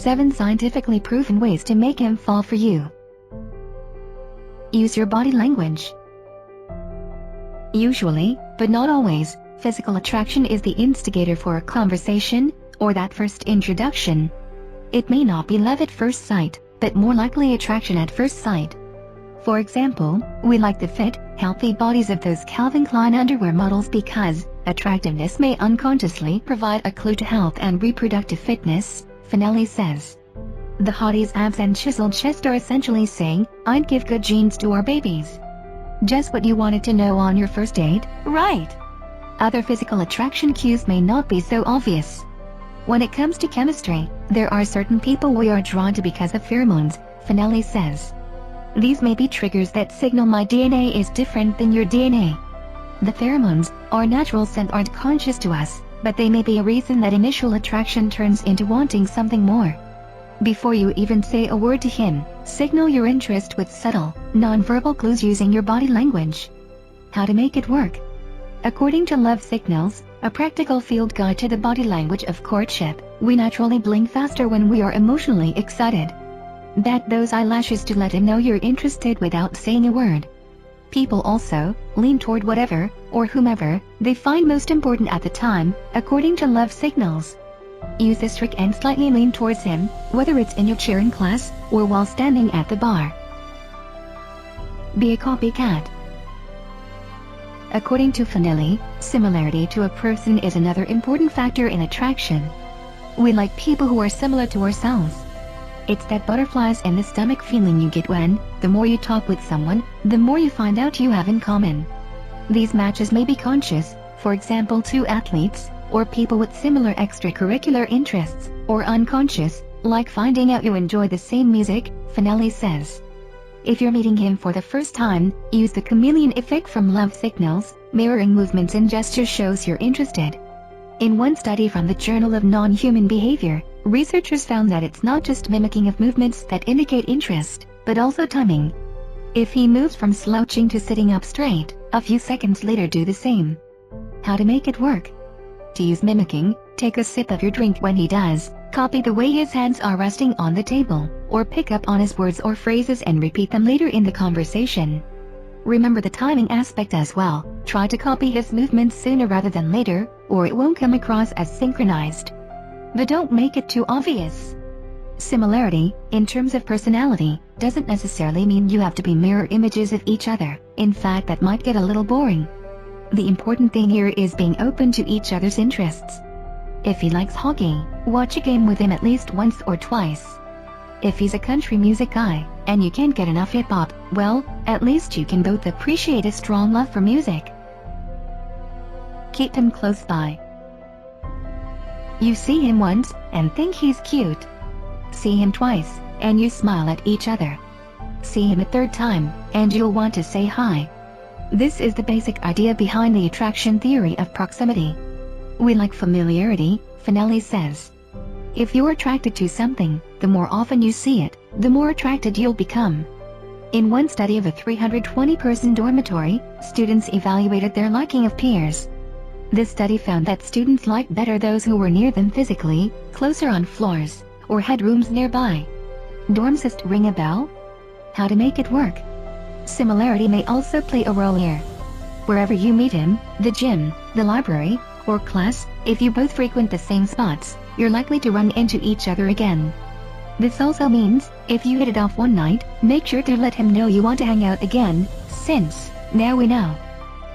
7 scientifically proven ways to make him fall for you. Use your body language. Usually, but not always, physical attraction is the instigator for a conversation, or that first introduction. It may not be love at first sight, but more likely attraction at first sight. For example, we like the fit, healthy bodies of those Calvin Klein underwear models because attractiveness may unconsciously provide a clue to health and reproductive fitness, Finelli says. The hottie's abs and chiseled chest are essentially saying, "I'd give good genes to our babies." Just what you wanted to know on your first date, right? Other physical attraction cues may not be so obvious. When it comes to chemistry, there are certain people we are drawn to because of pheromones, Finelli says. These may be triggers that signal my DNA is different than your DNA. The pheromones, our natural scent, aren't conscious to us, but they may be a reason that initial attraction turns into wanting something more. Before you even say a word to him, signal your interest with subtle, non-verbal clues using your body language. How to make it work. According to Love Signals, a practical field guide to the body language of courtship, we naturally blink faster when we are emotionally excited. Bat those eyelashes to let him know you're interested without saying a word. People also lean toward whatever, or whomever, they find most important at the time, according to Love Signals. Use this trick and slightly lean towards him, whether it's in your chair in class, or while standing at the bar. Be a copycat. According to Finelli, similarity to a person is another important factor in attraction. We like people who are similar to ourselves. It's that butterflies in the stomach feeling you get when, the more you talk with someone, the more you find out you have in common. These matches may be conscious, for example 2 athletes, or people with similar extracurricular interests, or unconscious, like finding out you enjoy the same music, Finelli says. If you're meeting him for the first time, use the chameleon effect from Love Signals. Mirroring movements and gestures shows you're interested. In one study from the Journal of Non-Human Behavior, researchers found that it's not just mimicking of movements that indicate interest, but also timing. If he moves from slouching to sitting up straight, a few seconds later do the same. How to make it work. To use mimicking, take a sip of your drink when he does, copy the way his hands are resting on the table, or pick up on his words or phrases and repeat them later in the conversation. Remember the timing aspect as well. Try to copy his movements sooner rather than later, or it won't come across as synchronized. But don't make it too obvious. Similarity, in terms of personality, doesn't necessarily mean you have to be mirror images of each other. In fact, that might get a little boring. The important thing here is being open to each other's interests. If he likes hockey, watch a game with him at least once or twice. If he's a country music guy, and you can't get enough hip-hop, well, at least you can both appreciate a strong love for music. Keep him close by. You see him once, and think he's cute. See him twice, and you smile at each other. See him a third time, and you'll want to say hi. This is the basic idea behind the attraction theory of proximity. We like familiarity, Finelli says. If you're attracted to something, the more often you see it, the more attracted you'll become. In one study of a 320-person dormitory, students evaluated their liking of peers. This study found that students liked better those who were near them physically, closer on floors, or had rooms nearby. Dormcist ring a bell? How to make it work. Similarity may also play a role here. Wherever you meet him, the gym, the library, or class, if you both frequent the same spots, you're likely to run into each other again. This also means, if you hit it off one night, make sure to let him know you want to hang out again, since, now we know.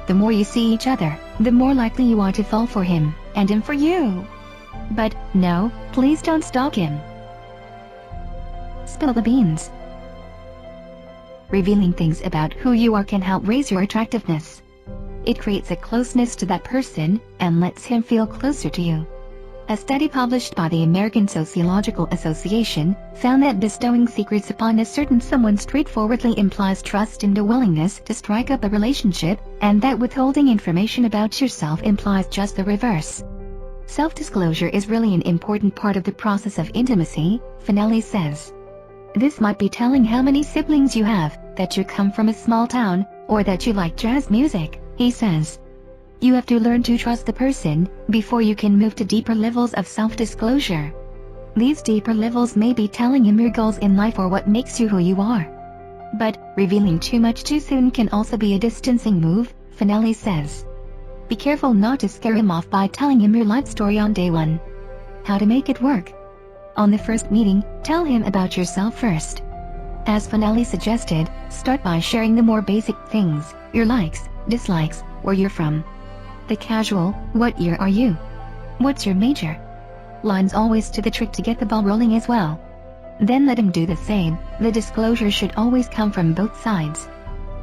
The more you see each other, the more likely you want to fall for him, and him for you. But, no, please don't stalk him. Spill the beans. Revealing things about who you are can help raise your attractiveness. It creates a closeness to that person, and lets him feel closer to you. A study published by the American Sociological Association found that bestowing secrets upon a certain someone straightforwardly implies trust and a willingness to strike up a relationship, and that withholding information about yourself implies just the reverse. Self-disclosure is really an important part of the process of intimacy, Finelli says. This might be telling how many siblings you have, that you come from a small town, or that you like jazz music, he says. You have to learn to trust the person, before you can move to deeper levels of self-disclosure. These deeper levels may be telling him your goals in life or what makes you who you are. But, revealing too much too soon can also be a distancing move, Finale says. Be careful not to scare him off by telling him your life story on day one. How to make it work. On the first meeting, tell him about yourself first. As Finale suggested, start by sharing the more basic things, your likes, dislikes, where you're from. The casual, what year are you? What's your major? Lines always to the trick to get the ball rolling as well. Then let him do the same. The disclosure should always come from both sides.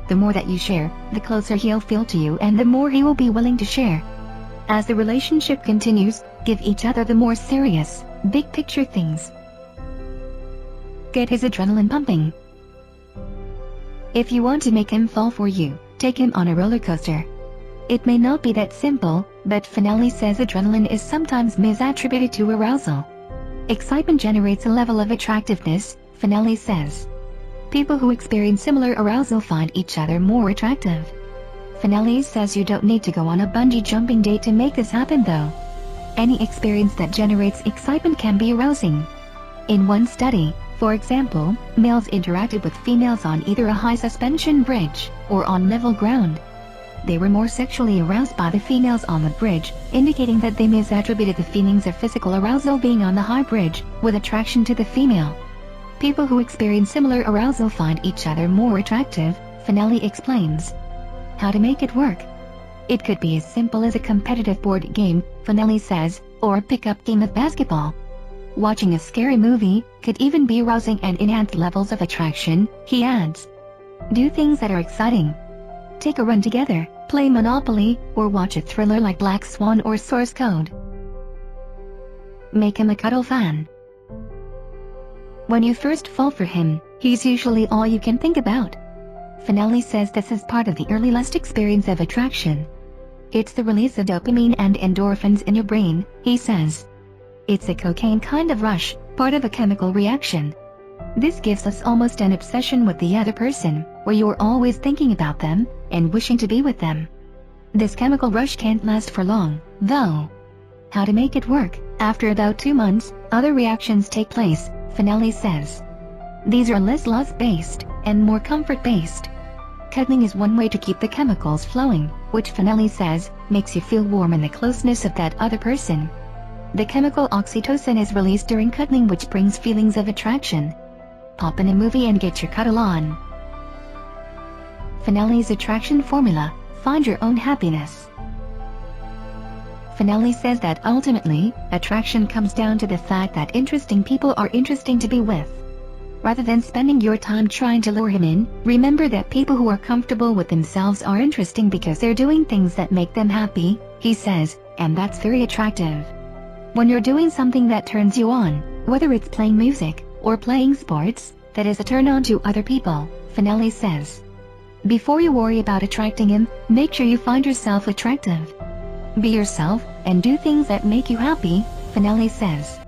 The more that you share, the closer he'll feel to you and the more he will be willing to share. As the relationship continues, give each other the more serious, big picture things. Get his adrenaline pumping. If you want to make him fall for you, take him on a roller coaster. It may not be that simple, but Finale says adrenaline is sometimes misattributed to arousal. Excitement generates a level of attractiveness, Finale says. People who experience similar arousal find each other more attractive. Finale says you don't need to go on a bungee jumping date to make this happen though. Any experience that generates excitement can be arousing. In one study, for example, males interacted with females on either a high suspension bridge or on level ground. They were more sexually aroused by the females on the bridge, indicating that they misattributed the feelings of physical arousal being on the high bridge, with attraction to the female. People who experience similar arousal find each other more attractive, Finale explains. How to make it work. It could be as simple as a competitive board game, Finale says, or a pickup game of basketball. Watching a scary movie could even be arousing and enhance levels of attraction, he adds. Do things that are exciting. Take a run together, play Monopoly, or watch a thriller like Black Swan or Source Code. Make him a cuddle fan. When you first fall for him, he's usually all you can think about. Finale says this is part of the early lust experience of attraction. It's the release of dopamine and endorphins in your brain, he says. It's a cocaine kind of rush, part of a chemical reaction. This gives us almost an obsession with the other person, where you're always thinking about them, and wishing to be with them. This chemical rush can't last for long, though. How to make it work. After about 2 months, other reactions take place, Finale says. These are less lust-based, and more comfort-based. Cuddling is one way to keep the chemicals flowing, which Finale says, makes you feel warm in the closeness of that other person. The chemical oxytocin is released during cuddling, which brings feelings of attraction. Pop in a movie and get your cuddle on. Finale's attraction formula. Find your own happiness. Finale says that ultimately, attraction comes down to the fact that interesting people are interesting to be with. Rather than spending your time trying to lure him in, remember that people who are comfortable with themselves are interesting because they're doing things that make them happy, he says, and that's very attractive. When you're doing something that turns you on, whether it's playing music, or playing sports, that is a turn on to other people, Finale says. Before you worry about attracting him, make sure you find yourself attractive. Be yourself, and do things that make you happy, Finale says.